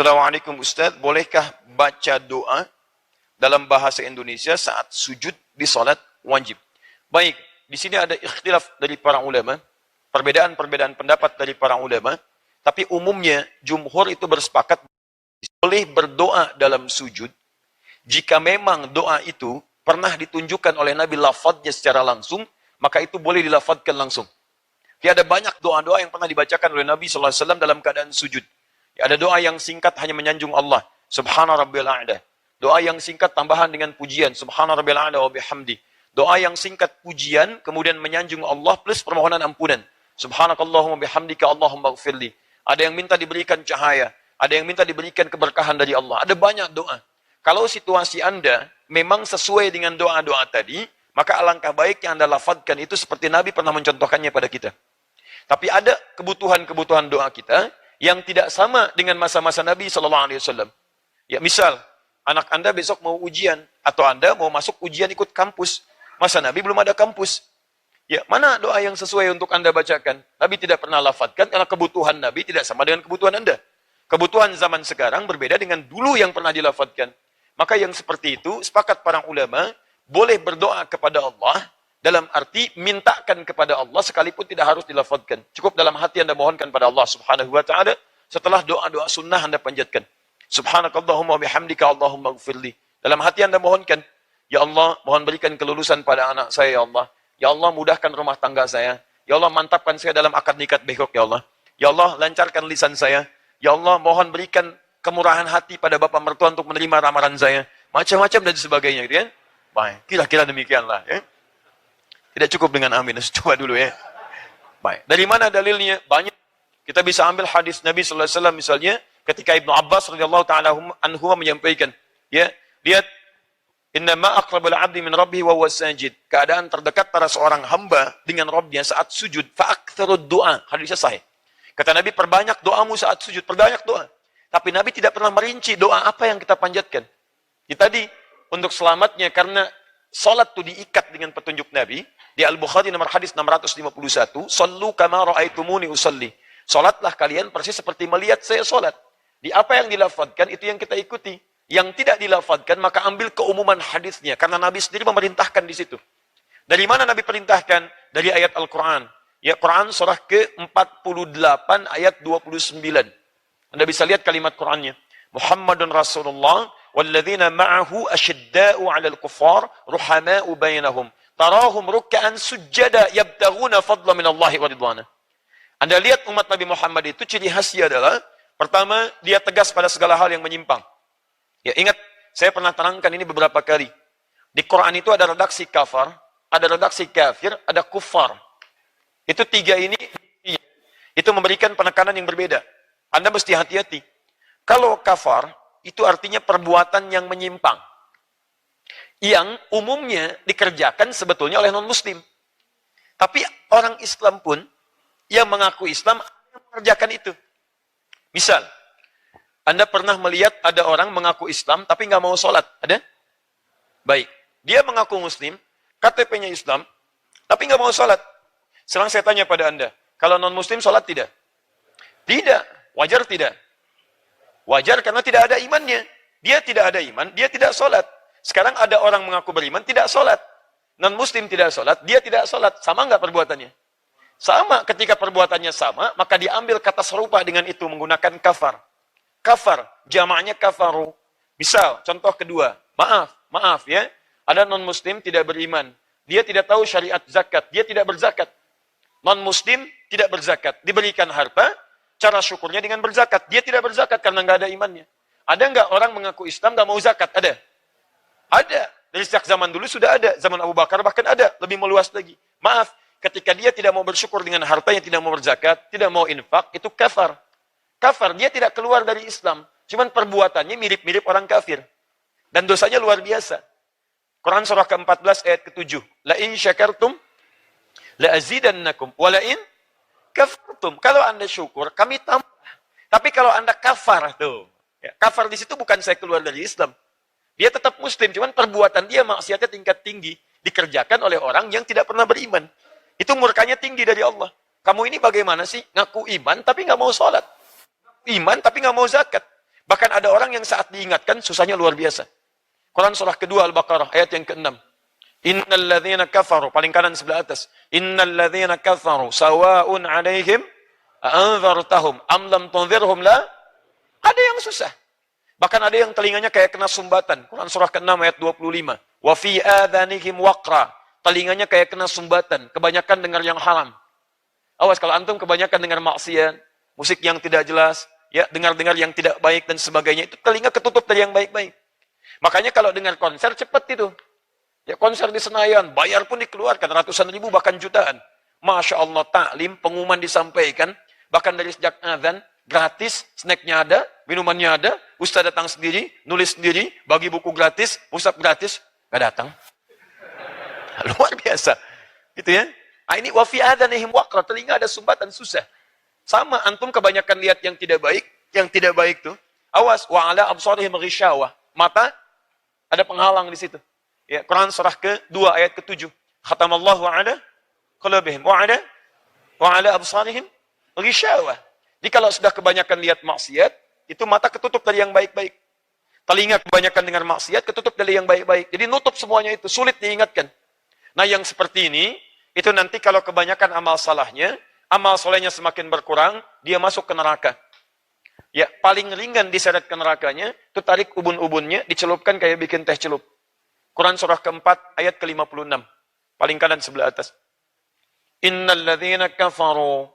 Assalamualaikum Ustaz, bolehkah baca doa dalam bahasa Indonesia saat sujud di salat wajib? Baik, di sini ada ikhtilaf dari para ulama, perbedaan-perbedaan pendapat dari para ulama, tapi umumnya jumhur itu bersepakat boleh berdoa dalam sujud jika memang doa itu pernah ditunjukkan oleh Nabi lafadznya secara langsung, maka itu boleh dilafadzkan langsung. Ya, ada banyak doa-doa yang pernah dibacakan oleh Nabi SAW dalam keadaan sujud. Ya, ada doa yang singkat hanya menyanjung Allah, Subhana Rabbil A'la. Doa yang singkat tambahan dengan pujian, Subhana Rabbil A'la wa bihamdi. Doa yang singkat pujian, kemudian menyanjung Allah plus permohonan ampunan. Subhanakallahumma bihamdika Allahumma gfirli. Ada yang minta diberikan cahaya, ada yang minta diberikan keberkahan dari Allah. Ada banyak doa. Kalau situasi Anda memang sesuai dengan doa-doa tadi, maka alangkah baiknya Anda lafadzkan itu seperti Nabi pernah mencontohkannya pada kita. Tapi ada kebutuhan-kebutuhan doa kita yang tidak sama dengan masa-masa Nabi SAW. Ya, misal, anak Anda besok mau ujian, atau Anda mau masuk ujian ikut kampus. Masa Nabi belum ada kampus. Ya, mana doa yang sesuai untuk Anda bacakan? Nabi tidak pernah lafadzkan karena kebutuhan Nabi tidak sama dengan kebutuhan Anda. Kebutuhan zaman sekarang berbeda dengan dulu yang pernah dilafadzkan. Maka yang seperti itu, sepakat para ulama, boleh berdoa kepada Allah, dalam arti mintakan kepada Allah sekalipun tidak harus dilafadzkan. Cukup dalam hati Anda mohonkan pada Allah Subhanahu wa taala setelah doa-doa sunnah Anda panjatkan. Subhanakallahumma bihamdika Allahumma gfirli. Dalam hati Anda mohonkan, ya Allah, mohon berikan kelulusan pada anak saya ya Allah. Ya Allah, mudahkan rumah tangga saya. Ya Allah, mantapkan saya dalam akad nikah besok ya Allah. Ya Allah, lancarkan lisan saya. Ya Allah, mohon berikan kemurahan hati pada bapak mertua untuk menerima ramalan saya. Macam-macam dan sebagainya gitu ya. Baik, kira-kira demikianlah ya. Tidak cukup dengan amin, coba dulu ya. Baik, dari mana dalilnya? Banyak. Kita bisa ambil hadis Nabi sallallahu alaihi wasallam misalnya ketika Ibnu Abbas radhiyallahu taala anhu menyampaikan, ya, lihat inna ma aqrabul 'abdi min rabbih wa huwa sajid. Keadaan terdekat para seorang hamba dengan Rabbnya saat sujud, fa aktsarud du'a. Hadisnya sahih. Kata Nabi, perbanyak doamu saat sujud, perbanyak doa. Tapi Nabi tidak pernah merinci doa apa yang kita panjatkan. Ya, tadi untuk selamatnya karena salat itu diikat dengan petunjuk Nabi. Di Al-Bukhari nomor hadis 651, "Shallu kama ra'aitumuni usalli." Salatlah kalian persis seperti melihat saya salat. Di apa yang dilafadzkan itu yang kita ikuti. Yang tidak dilafadzkan maka ambil keumuman hadisnya karena Nabi sendiri memerintahkan di situ. Dari mana Nabi perintahkan? Dari ayat Al-Qur'an. Ya, Quran surah ke-48 ayat 29. Anda bisa lihat kalimat Qur'annya. Muhammadun Rasulullah walladzina ma'ahu asyidda'u 'alal kuffar ruhama'u bainahum. Tarahum ruk'an sujjada yabtaghuna fadla minallahi wa ridwana. Anda lihat umat Nabi Muhammad itu ciri khasnya adalah pertama, dia tegas pada segala hal yang menyimpang. Ya, ingat, saya pernah terangkan ini beberapa kali. Di Quran itu ada redaksi kafar, ada redaksi kafir, ada kufar. Itu tiga ini itu memberikan penekanan yang berbeda. Anda mesti hati-hati. Kalau kafar itu artinya perbuatan yang menyimpang. Yang umumnya dikerjakan sebetulnya oleh non-muslim. Tapi orang Islam pun yang mengaku Islam mengerjakan itu. Misal, Anda pernah melihat ada orang mengaku Islam tapi nggak mau sholat, ada? Baik, dia mengaku Muslim, KTP-nya Islam, tapi nggak mau sholat. Sekarang saya tanya pada Anda, kalau non-Muslim sholat tidak? Tidak, wajar tidak? Wajar karena tidak ada imannya. Dia tidak ada iman, dia tidak sholat. Sekarang ada orang mengaku beriman, tidak sholat. Non-Muslim tidak sholat, dia tidak sholat. Sama nggak perbuatannya? Sama, ketika perbuatannya sama, maka diambil kata serupa dengan itu menggunakan kafar. Kafar, jamaknya kafaru. Misal, contoh kedua, maaf ya, ada non-Muslim tidak beriman. Dia tidak tahu syariat zakat, dia tidak berzakat. Non-Muslim tidak berzakat, diberikan harta, cara syukurnya dengan berzakat. Dia tidak berzakat karena nggak ada imannya. Ada nggak orang mengaku Islam nggak mau zakat? Ada. Ada. Dari sejak zaman dulu sudah ada. Zaman Abu Bakar bahkan ada. Lebih meluas lagi. Maaf, ketika dia tidak mau bersyukur dengan hartanya, tidak mau berzakat, tidak mau infak, itu kafar. Kafar, dia tidak keluar dari Islam. Cuman perbuatannya mirip-mirip orang kafir. Dan dosanya luar biasa. Quran surah ke-14 ayat ke-7. La in syakartum la azidannakum wa la in kafartum. Kalau Anda syukur, kami tambah. Tapi kalau Anda kafar tuh, ya, kafar di situ bukan saya keluar dari Islam. Dia tetap Muslim, cuman perbuatan dia maksiatnya tingkat tinggi dikerjakan oleh orang yang tidak pernah beriman. Itu murkanya tinggi dari Allah. Kamu ini bagaimana sih? Ngaku iman tapi nggak mau sholat. Iman tapi nggak mau zakat. Bahkan ada orang yang saat diingatkan susahnya luar biasa. Quran surah kedua Al-Baqarah ayat yang ke-6. Innal ladzina kafaru, paling kanan sebelah atas. Innal ladzina kafaru sawa'un 'alaihim anzartahum am lam tunzirhum la. Ada yang susah. Bahkan ada yang telinganya kayak kena sumbatan. Quran surah ke-6 ayat 25. Wa fi adhanihim waqra. Telinganya kayak kena sumbatan, kebanyakan dengar yang haram. Awas kalau antum kebanyakan dengar maksiat, musik yang tidak jelas, ya, dengar-dengar yang tidak baik dan sebagainya, itu telinga ketutup dari yang baik-baik. Makanya kalau dengar konser cepat itu. Ya, konser di Senayan, bayar pun dikeluarkan ratusan ribu bahkan jutaan. Masya Allah, taklim, pengumuman disampaikan, bahkan dari sejak azan, gratis, snacknya ada, minumannya ada, ustaz datang sendiri, nulis sendiri, bagi buku gratis, ustaz gratis, nggak datang. Luar biasa. Gitu ya. Nah, ini wa fi adhanihim waqra, telinga ada sumbatan susah. Sama antum kebanyakan lihat yang tidak baik tuh. Awas, wa ala absarihim ghishawah. Mata ada penghalang di situ. Ya, Quran surah ke-2 ayat ke-7. Khatamallahu ala qulubihim wa ala absarihim ghishawah. Jadi kalau sudah kebanyakan lihat maksiat, itu mata ketutup dari yang baik-baik. Telinga kebanyakan dengar maksiat, ketutup dari yang baik-baik. Jadi nutup semuanya itu, sulit diingatkan. Nah, yang seperti ini, itu nanti kalau kebanyakan amal salahnya, amal solehnya semakin berkurang, dia masuk ke neraka. Ya, paling ringan diseret ke nerakanya, itu tarik ubun-ubunnya, dicelupkan kayak bikin teh celup. Quran surah ke-4, ayat ke-56. Paling kanan sebelah atas. Innal ladzina kafaru,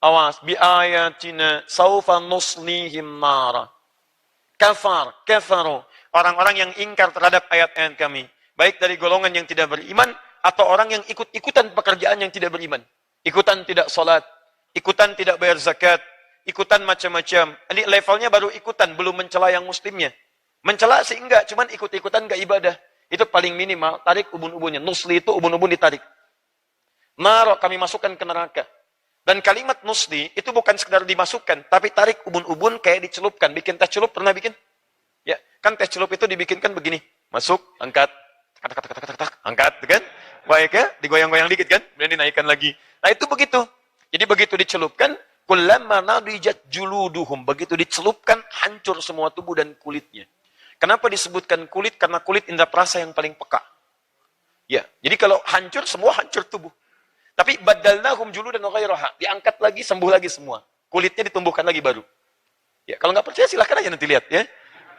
awas, bi ayatina saufa nuslihim nara. Kafaru. Orang-orang yang ingkar terhadap ayat-ayat kami. Baik dari golongan yang tidak beriman, atau orang yang ikut-ikutan pekerjaan yang tidak beriman. Ikutan tidak sholat, ikutan tidak bayar zakat, ikutan macam-macam. Ini levelnya baru ikutan, belum mencela yang muslimnya. Mencela sih enggak, cuman ikut-ikutan enggak ibadah. Itu paling minimal, tarik ubun-ubunnya. Nusli itu ubun-ubun ditarik. Naro kami masukkan ke neraka. Dan kalimat nusli itu bukan sekedar dimasukkan, tapi tarik ubun-ubun kayak dicelupkan. Bikin teh celup, pernah bikin? Ya, kan teh celup itu dibikinkan begini. Masuk, angkat, angkat, kan? Baik ya, digoyang-goyang dikit kan, kemudian dinaikkan lagi. Nah itu begitu. Jadi begitu dicelupkan, kullama nadijat juluduhum, begitu dicelupkan hancur semua tubuh dan kulitnya. Kenapa disebutkan kulit? Karena kulit indera perasa yang paling peka. Ya, jadi kalau hancur semua hancur tubuh. Tapi badalnahum juludan ghairaha, diangkat lagi, sembuh lagi semua. Kulitnya ditumbuhkan lagi baru. Ya, kalau nggak percaya silahkan aja nanti lihat ya.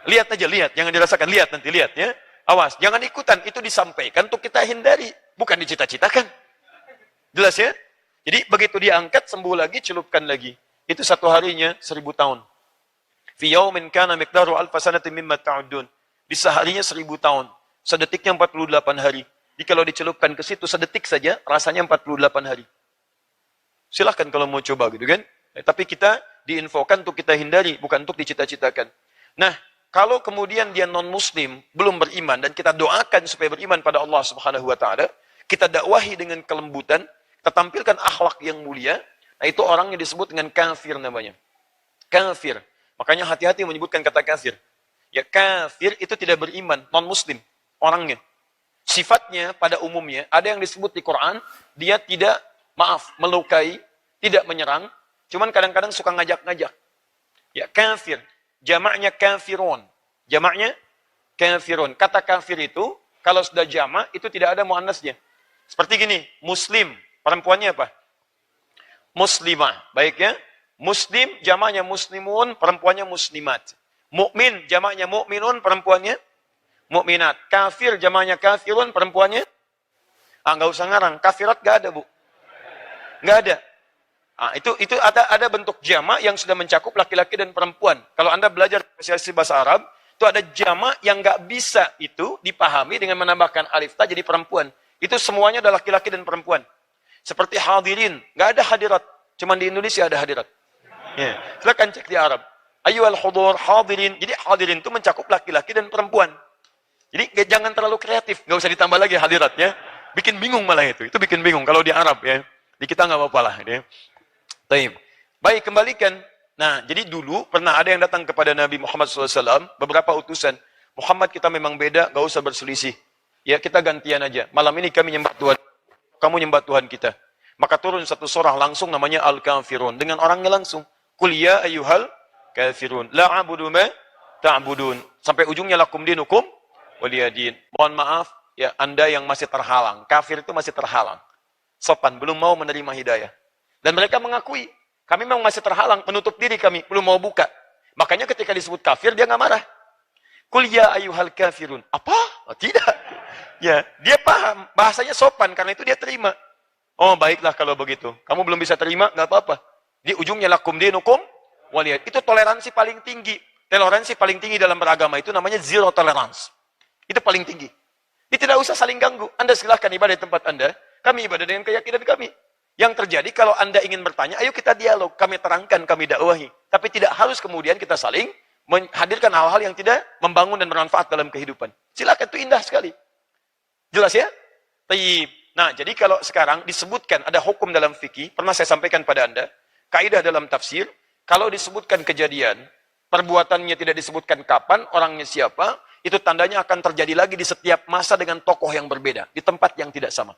Lihat aja, lihat, jangan dirasakan, lihat nanti lihat ya. Awas, jangan ikutan, itu disampaikan untuk kita hindari, bukan dicita-citakan. Jelas ya? Jadi begitu diangkat, sembuh lagi, celupkan lagi. Itu satu harinya 1000 tahun. Fi yaumin kana miqdaru alfa sanatin mimma ta'udun. Di seharinya 1000 tahun. Sedetiknya 48 hari. Jadi kalau dicelupkan ke situ sedetik saja, rasanya 48 hari. Silahkan kalau mau coba gitu kan. Tapi kita diinfokan untuk kita hindari, bukan untuk dicita-citakan. Nah, kalau kemudian dia non-muslim, belum beriman, dan kita doakan supaya beriman pada Allah Subhanahu wa Ta'ala, kita dakwahi dengan kelembutan, kita tampilkan akhlak yang mulia, nah itu orangnya disebut dengan kafir namanya. Kafir. Makanya hati-hati menyebutkan kata kafir. Ya, kafir itu tidak beriman, non-muslim orangnya. Sifatnya pada umumnya, ada yang disebut di Quran, dia tidak, melukai, tidak menyerang, cuman kadang-kadang suka ngajak-ngajak. Ya, kafir. Jamaknya kafirun. Jamaknya kafirun. Kata kafir itu, kalau sudah jamak, itu tidak ada muannasnya. Seperti gini, muslim. Perempuannya apa? Muslimah. Baik ya. Muslim, jamaknya muslimun, perempuannya muslimat. Mukmin, jamaknya mukminun, perempuannya mukminat. Kafir, jamaknya kafirun, perempuannya nggak usah ngarang. Kafirat nggak ada, Bu. Nggak ada. Nah, itu ada bentuk jamak yang sudah mencakup laki-laki dan perempuan. Kalau Anda belajar spesialisasi bahasa Arab, itu ada jamak yang nggak bisa itu dipahami dengan menambahkan alif ta jadi perempuan. Itu semuanya adalah laki-laki dan perempuan. Seperti hadirin, nggak ada hadirat. Cuman di Indonesia ada hadirat. Ya. Silakan cek di Arab. Ayyuhal hudur hadirin. Jadi hadirin itu mencakup laki-laki dan perempuan. Jadi jangan terlalu kreatif, nggak usah ditambah lagi hadiratnya. Bikin bingung malah itu. Itu bikin bingung kalau di Arab ya. Di kita nggak apa-apa lah. Ya. Baik, kembalikan. Nah, jadi dulu pernah ada yang datang kepada Nabi Muhammad SAW, beberapa utusan. Muhammad, kita memang beda, gak usah berselisih. Ya, kita gantian aja. Malam ini kami nyembah Tuhan, kamu nyembah Tuhan kita. Maka turun satu surah langsung namanya Al-Kafirun. Dengan orangnya langsung. Qul ya ayyuhal kafirun. La a'budu ma ta'budun. Sampai ujungnya lakum dinukum waliyadin. Mohon maaf, ya Anda yang masih terhalang. Kafir itu masih terhalang. Sopan, belum mau menerima hidayah. Dan mereka mengakui, kami memang masih terhalang, menutup diri kami, belum mau buka. Makanya ketika disebut kafir, dia nggak marah. Qul ya ayyuhal kafirun. Apa? Oh, tidak. Ya, dia paham, bahasanya sopan, karena itu dia terima. Oh, baiklah kalau begitu. Kamu belum bisa terima, nggak apa-apa. Di ujungnya lakum dinukum waliyad. Itu toleransi paling tinggi. Toleransi paling tinggi dalam beragama itu namanya zero tolerance. Itu paling tinggi. Ini tidak usah saling ganggu. Anda silahkan ibadah di tempat Anda. Kami ibadah dengan keyakinan kami. Yang terjadi kalau Anda ingin bertanya, ayo kita dialog. Kami terangkan, kami dakwahi. Tapi tidak harus kemudian kita saling menghadirkan hal-hal yang tidak membangun dan bermanfaat dalam kehidupan. Silakan, itu indah sekali. Jelas ya? Tayyib. Nah, jadi kalau sekarang disebutkan ada hukum dalam fikih, pernah saya sampaikan pada Anda, kaidah dalam tafsir, kalau disebutkan kejadian, perbuatannya tidak disebutkan kapan, orangnya siapa, itu tandanya akan terjadi lagi di setiap masa dengan tokoh yang berbeda, di tempat yang tidak sama.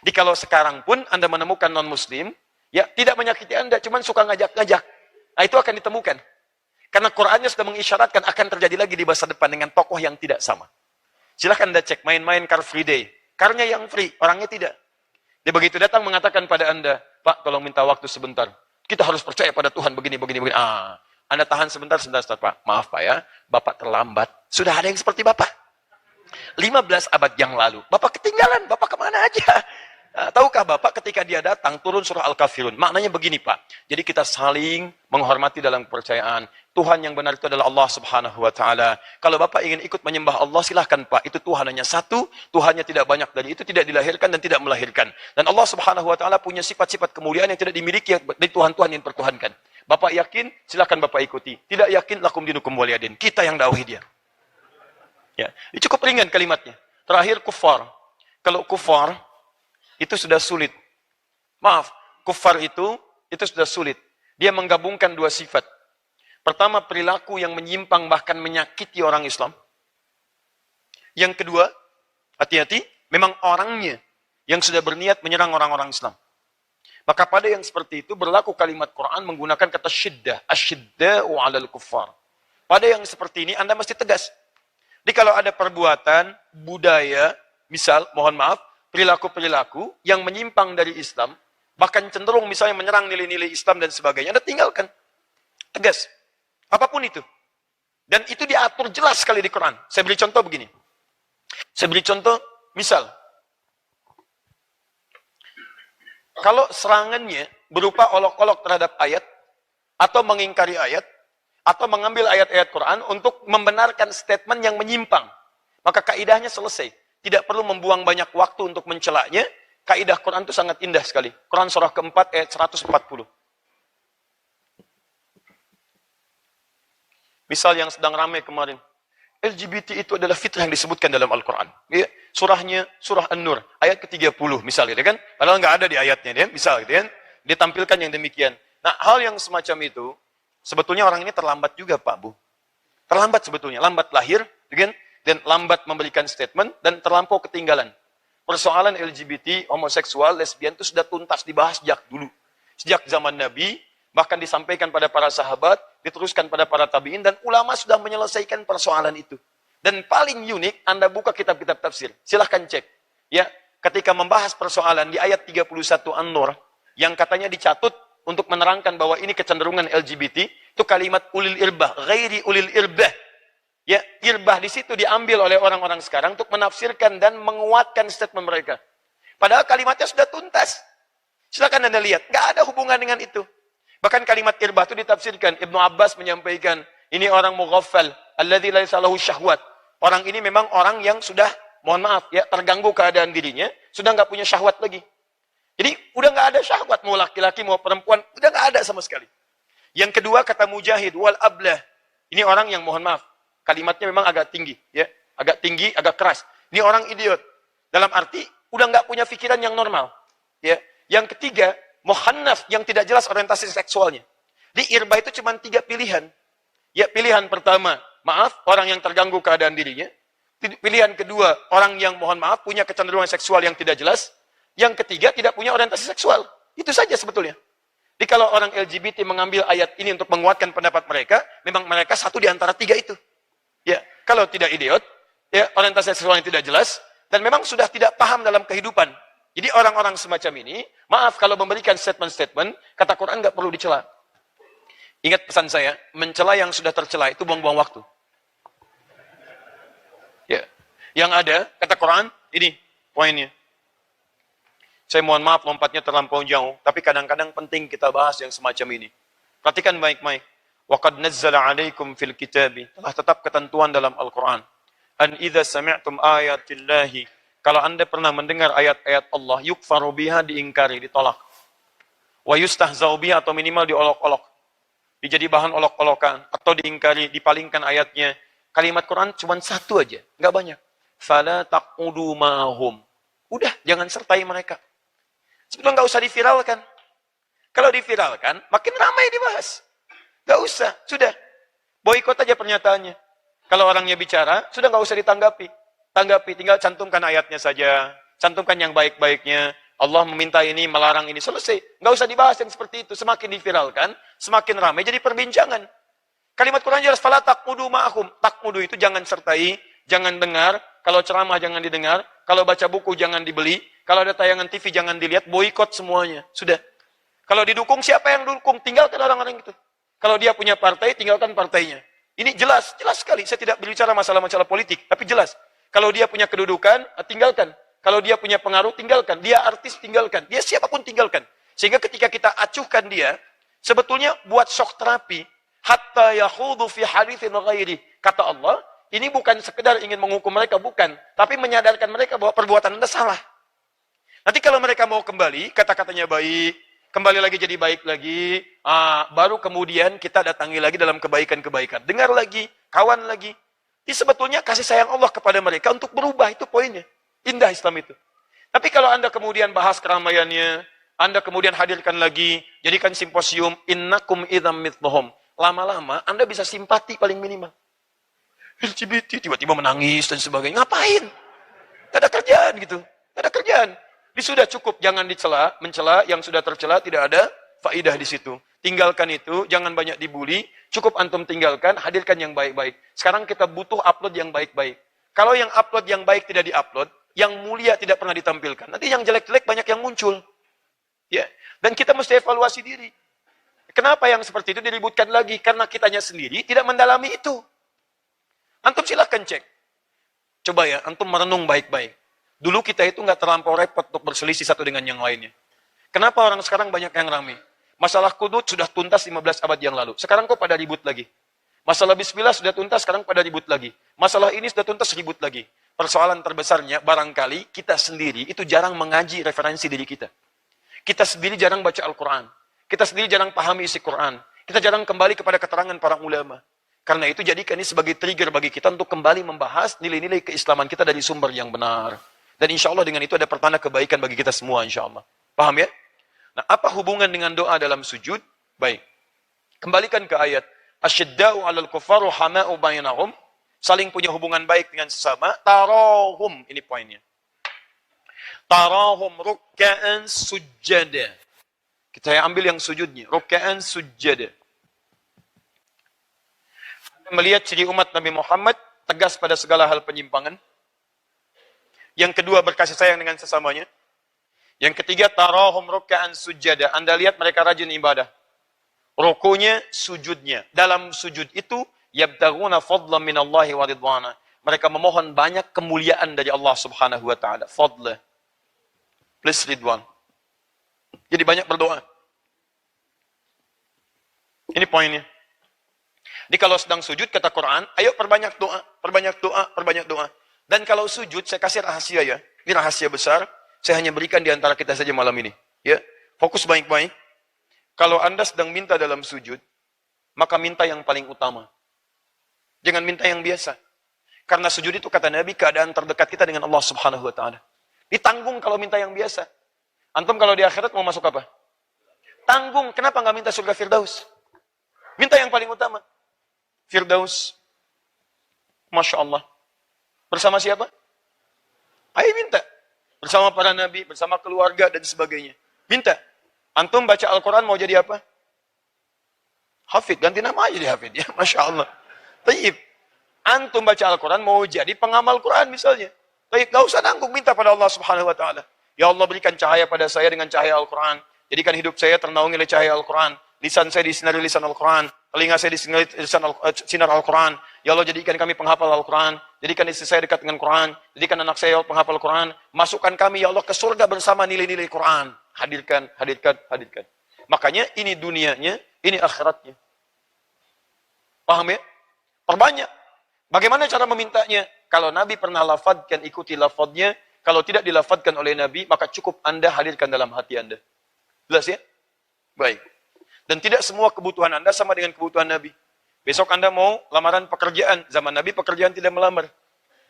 Jadi kalau sekarang pun Anda menemukan non-muslim, ya tidak menyakiti Anda, cuman suka ngajak-ngajak. Nah, itu akan ditemukan. Karena Qur'annya sudah mengisyaratkan akan terjadi lagi di masa depan dengan tokoh yang tidak sama. Silahkan Anda cek, main-main Car Free Day. Karnya yang free, orangnya tidak. Dia begitu datang mengatakan pada Anda, Pak, tolong minta waktu sebentar. Kita harus percaya pada Tuhan begini. Anda tahan sebentar, Pak. Maaf Pak ya, Bapak terlambat. Sudah ada yang seperti Bapak. 15 abad yang lalu. Bapak ketinggalan, Bapak kemana aja? Tahukah Bapak ketika dia datang, turun surah Al-Kafirun. Maknanya begini Pak. Jadi kita saling menghormati dalam kepercayaan. Tuhan yang benar itu adalah Allah Subhanahu wa Ta'ala. Kalau Bapak ingin ikut menyembah Allah, silahkan Pak. Itu Tuhan hanya satu, Tuhannya tidak banyak, dan itu tidak dilahirkan dan tidak melahirkan. Dan Allah Subhanahu wa Ta'ala punya sifat-sifat kemuliaan yang tidak dimiliki dari Tuhan-Tuhan yang pertuhankan. Bapak yakin, silahkan Bapak ikuti. Tidak yakin, lakum dinukum waliyadin. Kita yang dakwahi dia. Ya, ini cukup ringan kalimatnya. Terakhir, kufar. Kalau kufar, itu sudah sulit. Maaf, kufar itu sudah sulit. Dia menggabungkan dua sifat. Pertama, perilaku yang menyimpang bahkan menyakiti orang Islam. Yang kedua, hati-hati, memang orangnya yang sudah berniat menyerang orang-orang Islam. Maka pada yang seperti itu berlaku kalimat Quran menggunakan kata syiddah. Asyidda'u 'alal kuffar. Pada yang seperti ini Anda mesti tegas. Jadi kalau ada perbuatan, budaya, misal, mohon maaf, perilaku-perilaku yang menyimpang dari Islam, bahkan cenderung misalnya menyerang nilai-nilai Islam dan sebagainya, Anda tinggalkan. Tegas. Apapun itu. Dan itu diatur jelas sekali di Quran. Saya beri contoh begini. Saya beri contoh, misal, kalau serangannya berupa olok-olok terhadap ayat, atau mengingkari ayat, atau mengambil ayat-ayat Quran untuk membenarkan statement yang menyimpang, maka kaidahnya selesai. Tidak perlu membuang banyak waktu untuk mencelaknya. Kaidah Quran itu sangat indah sekali. Quran surah keempat ayat 140. Misal yang sedang ramai kemarin. LGBT itu adalah fitrah yang disebutkan dalam Al-Quran. Ya, surahnya, surah An-Nur, ayat ke-30 misalnya, kan? Padahal nggak ada di ayatnya, kan? Misal, kan? Ditampilkan yang demikian. Nah, hal yang semacam itu, sebetulnya orang ini terlambat juga, Pak Bu. Terlambat sebetulnya, lambat lahir, kan? Dan lambat memberikan statement, dan terlampau ketinggalan. Persoalan LGBT, homoseksual, lesbian itu sudah tuntas dibahas sejak dulu. Sejak zaman Nabi, bahkan disampaikan pada para sahabat, diteruskan pada para tabi'in, dan ulama sudah menyelesaikan persoalan itu. Dan paling unik, Anda buka kitab-kitab tafsir. Silahkan cek. Ya, ketika membahas persoalan di ayat 31 An-Nur, yang katanya dicatut untuk menerangkan bahwa ini kecenderungan LGBT, itu kalimat ulil irbah, ghairi ulil irbah. Ya, irbah di situ diambil oleh orang-orang sekarang untuk menafsirkan dan menguatkan statement mereka. Padahal kalimatnya sudah tuntas. Silakan Anda lihat, nggak ada hubungan dengan itu. Bahkan kalimat irbah itu ditafsirkan. Ibnu Abbas menyampaikan, ini orang mughaffal, alladzi laisa lahu syahwat. Orang ini memang orang yang sudah, mohon maaf ya, terganggu keadaan dirinya, sudah nggak punya syahwat lagi. Jadi udah nggak ada syahwat, mau laki-laki mau perempuan, udah nggak ada sama sekali. Yang kedua kata Mujahid, wal ablah. Ini orang yang mohon maaf, kalimatnya memang agak tinggi, ya, agak tinggi, agak keras. Ini orang idiot. Dalam arti udah nggak punya pikiran yang normal. Ya. Yang ketiga, muhannaf, yang tidak jelas orientasi seksualnya. Di irbah itu cuma 3 pilihan. Ya, pilihan pertama, maaf, orang yang terganggu keadaan dirinya. Pilihan kedua, orang yang mohon maaf punya kecenderungan seksual yang tidak jelas. Yang ketiga, tidak punya orientasi seksual. Itu saja sebetulnya. Jadi kalau orang LGBT mengambil ayat ini untuk menguatkan pendapat mereka, memang mereka satu di antara tiga itu. Ya, kalau tidak idiot, ya orientasi seksual yang tidak jelas, dan memang sudah tidak paham dalam kehidupan. Jadi orang-orang semacam ini, maaf kalau memberikan statement-statement, kata Quran nggak perlu dicela. Ingat pesan saya, mencela yang sudah tercela itu buang-buang waktu. Ya, yang ada, kata Quran, ini poinnya. Saya mohon maaf lompatnya terlampau jauh, tapi kadang-kadang penting kita bahas yang semacam ini. Perhatikan baik-baik. وَقَدْ نَزَّلَ عَلَيْكُمْ فِي الْكِتَابِ. Telah tetap ketentuan dalam Al-Quran. أَنْ إِذَا سَمِعْتُمْ آيَاتِ اللَّهِ. Kalau Anda pernah mendengar ayat-ayat Allah, يُكْفَرُ بِهَا, diingkari, ditolak. وَيُسْتَهْزَوْ بِهَا, atau minimal diolok-olok. Dijadi bahan olok-olokan, atau diingkari, dipalingkan ayatnya. Kalimat Quran cuma satu aja, nggak banyak. فَلَا تَقْعُدُوا مَعَهُمْ. Udah, jangan sertai mereka. Sebetulnya nggak usah diviralkan. Kalau diviralkan, makin ramai dibahas. Nggak usah, sudah. Boikot aja pernyataannya. Kalau orangnya bicara, sudah nggak usah ditanggapi. Tanggapi, tinggal cantumkan ayatnya saja. Cantumkan yang baik-baiknya. Allah meminta ini, melarang ini, selesai. Nggak usah dibahas yang seperti itu. Semakin diviralkan, semakin ramai jadi perbincangan. Kalimat Quran jelas, fala taq'udu ma'ahum. Taq'udu itu jangan sertai, jangan dengar. Kalau ceramah jangan didengar. Kalau baca buku jangan dibeli. Kalau ada tayangan TV jangan dilihat. Boikot semuanya. Sudah. Kalau didukung, siapa yang dukung? Tinggalkan orang-orang itu. Kalau dia punya partai, tinggalkan partainya. Ini jelas, jelas sekali. Saya tidak berbicara masalah-masalah politik, tapi jelas. Kalau dia punya kedudukan, tinggalkan. Kalau dia punya pengaruh, tinggalkan. Dia artis, tinggalkan. Dia siapapun, tinggalkan. Sehingga ketika kita acuhkan dia, sebetulnya buat shock terapi, hatta yakhudu fi haditsin ghairi. Kata Allah, ini bukan sekedar ingin menghukum mereka, bukan. Tapi menyadarkan mereka bahwa perbuatan Anda salah. Nanti kalau mereka mau kembali, kata-katanya baik, kembali lagi jadi baik lagi, baru kemudian kita datangi lagi dalam kebaikan-kebaikan. Dengar lagi, kawan lagi. Ini sebetulnya kasih sayang Allah kepada mereka untuk berubah, itu poinnya. Indah Islam itu. Tapi kalau Anda kemudian bahas keramaiannya, Anda kemudian hadirkan lagi, jadikan simposium, innakum idzam mithluhum. Lama-lama Anda bisa simpati paling minimal. LGBT tiba-tiba menangis dan sebagainya. Ngapain? Tidak ada kerjaan gitu. Tidak ada kerjaan. Ini sudah cukup, jangan dicela, mencela yang sudah tercela, tidak ada faidah di situ. Tinggalkan itu, jangan banyak dibully, cukup antum tinggalkan, hadirkan yang baik-baik. Sekarang kita butuh upload yang baik-baik. Kalau yang upload yang baik tidak diupload, yang mulia tidak pernah ditampilkan. Nanti yang jelek-jelek banyak yang muncul. Ya, dan kita mesti evaluasi diri. Kenapa yang seperti itu diributkan lagi? Karena kitanya sendiri tidak mendalami itu. Antum silahkan cek. Coba ya, antum merenung baik-baik. Dulu kita itu nggak terlampau repot untuk berselisih satu dengan yang lainnya. Kenapa orang sekarang banyak yang rame? Masalah kudut sudah tuntas 15 abad yang lalu. Sekarang kok pada ribut lagi? Masalah bismillah sudah tuntas, sekarang pada ribut lagi. Masalah ini sudah tuntas, ribut lagi. Persoalan terbesarnya, barangkali kita sendiri itu jarang mengaji referensi diri kita. Kita sendiri jarang baca Al-Quran. Kita sendiri jarang pahami isi Quran. Kita jarang kembali kepada keterangan para ulama. Karena itu jadikan ini sebagai trigger bagi kita untuk kembali membahas nilai-nilai keislaman kita dari sumber yang benar. Dan insya Allah dengan itu ada pertanda kebaikan bagi kita semua insya Allah. Paham ya? Nah, apa hubungan dengan doa dalam sujud? Baik. Kembalikan ke ayat. Asyidda'u 'alal kufaru hama'u bainahum. Saling punya hubungan baik dengan sesama. Tarahum. Ini poinnya. Tarahum rukka'an sujjada. Kita ambil yang sujudnya. Rukka'an sujjada. Melihat ciri umat Nabi Muhammad tegas pada segala hal penyimpangan. Yang kedua, berkasih sayang dengan sesamanya. Yang ketiga, tarahum rukka'an sujjada. Anda lihat mereka rajin ibadah. Rukunya, sujudnya. Dalam sujud itu, yabtaghuna fadlan minallahi wa ridwana. Mereka memohon banyak kemuliaan dari Allah Subhanahu wa taala. Fadla plus ridwan. Jadi banyak berdoa. Ini poinnya. Jadi kalau sedang sujud, kata Quran, ayo perbanyak doa, perbanyak doa, perbanyak doa. Dan kalau sujud, saya kasih rahasia ya. Ini rahasia besar. Saya hanya berikan di antara kita saja malam ini. Ya, fokus baik-baik. Kalau Anda sedang minta dalam sujud, maka minta yang paling utama. Jangan minta yang biasa. Karena sujud itu kata Nabi, keadaan terdekat kita dengan Allah Subhanahu wa taala. Ditanggung kalau minta yang biasa. Antum kalau di akhirat mau masuk apa? Tanggung. Kenapa nggak minta surga Firdaus? Minta yang paling utama. Firdaus. Masya Allah. Bersama siapa? Ayo minta. Bersama para nabi, bersama keluarga, dan sebagainya. Minta. Antum baca Al-Quran mau jadi apa? Hafid, ganti nama aja jadi Hafid ya, Masya Allah. Taib. Antum baca Al-Quran mau jadi pengamal Quran misalnya. Taib, gak usah nanggung minta pada Allah Subhanahu Wa Taala. Ya Allah berikan cahaya pada saya dengan cahaya Al-Quran. Jadikan hidup saya ternaungi oleh cahaya Al-Quran. Lisan saya disinari lisan Al-Quran. Telinga saya disinari sinar Al-Quran. Ya Allah jadikan kami penghafal Al-Quran. Jadikan istri saya dekat dengan Quran. Jadikan anak saya penghafal Quran. Masukkan kami ya Allah ke surga bersama nilai-nilai Quran. Hadirkan, hadirkan, hadirkan. Makanya ini dunianya, ini akhiratnya. Paham ya? Perbanyak. Bagaimana cara memintanya? Kalau Nabi pernah lafadkan, ikuti lafadnya. Kalau tidak dilafadkan oleh Nabi, maka cukup Anda hadirkan dalam hati Anda. Jelas ya? Baik. Dan tidak semua kebutuhan Anda sama dengan kebutuhan Nabi. Besok Anda mau lamaran pekerjaan. Zaman Nabi pekerjaan tidak melamar.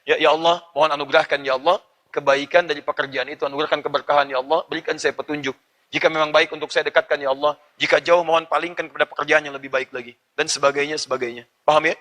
Ya Allah, mohon anugerahkan ya Allah. Kebaikan dari pekerjaan itu. Anugerahkan keberkahan ya Allah. Berikan saya petunjuk. Jika memang baik untuk saya dekatkan ya Allah. Jika jauh mohon palingkan kepada pekerjaan yang lebih baik lagi. Dan sebagainya, sebagainya. Paham ya?